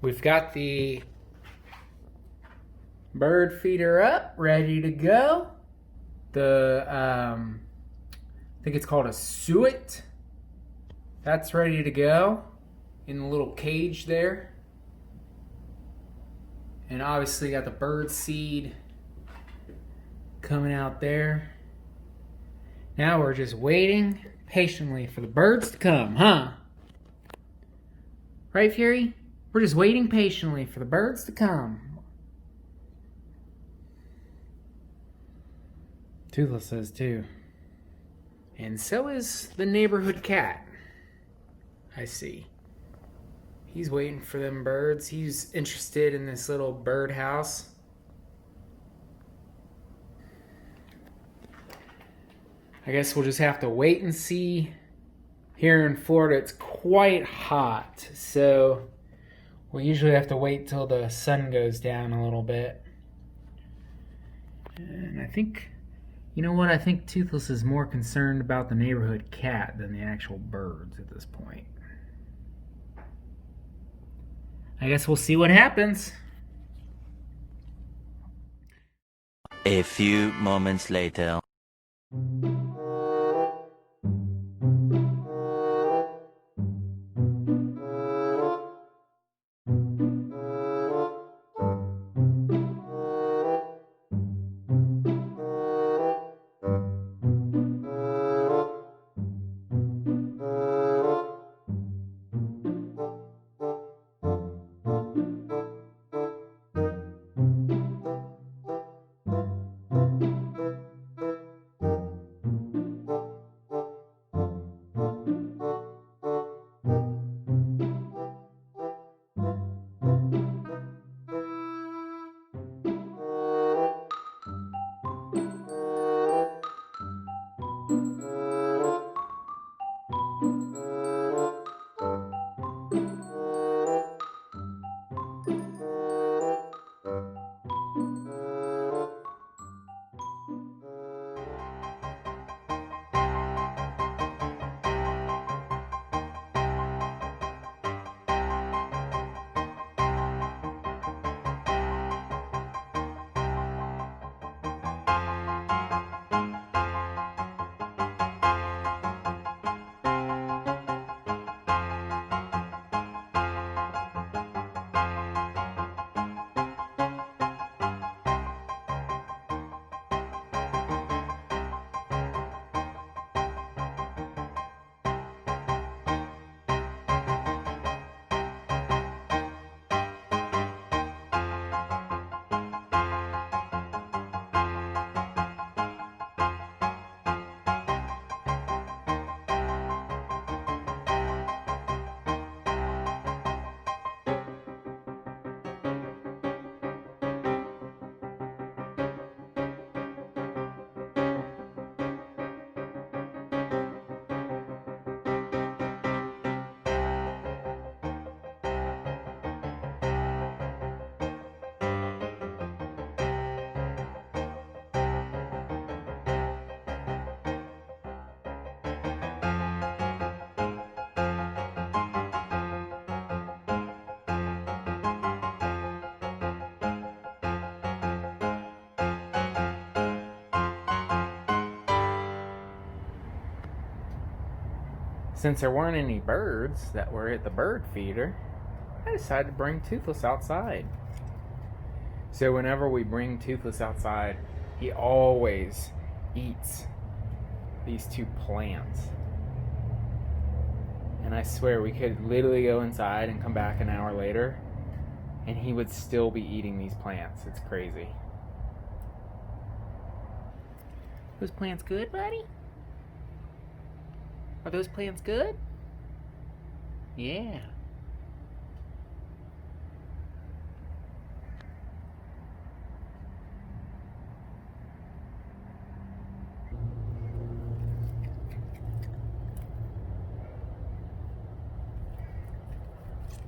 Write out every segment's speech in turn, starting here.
We've got the bird feeder up, ready to go. I think it's called a suet. That's ready to go in the little cage there. And obviously got the bird seed coming out there. Now we're just waiting patiently for the birds to come, huh? Right, Fury? We're just waiting patiently for the birds to come. Toothless says too. And so is the neighborhood cat. I see. He's waiting for them birds. He's interested in this little bird house. I guess we'll just have to wait and see. Here in Florida, it's quite hot, so we usually have to wait till the sun goes down a little bit. And I think, you know what? I think Toothless is more concerned about the neighborhood cat than the actual birds at this point. I guess we'll see what happens. A few moments later. Since there weren't any birds that were at the bird feeder, I decided to bring Toothless outside. So whenever we bring Toothless outside, he always eats these two plants. And I swear we could literally go inside and come back an hour later and he would still be eating these plants. It's crazy. Those plants good, buddy? Are those plants good? Yeah.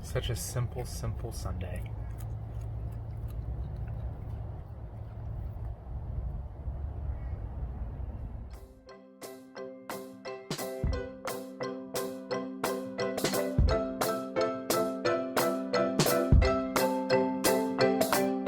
Such a simple Sunday.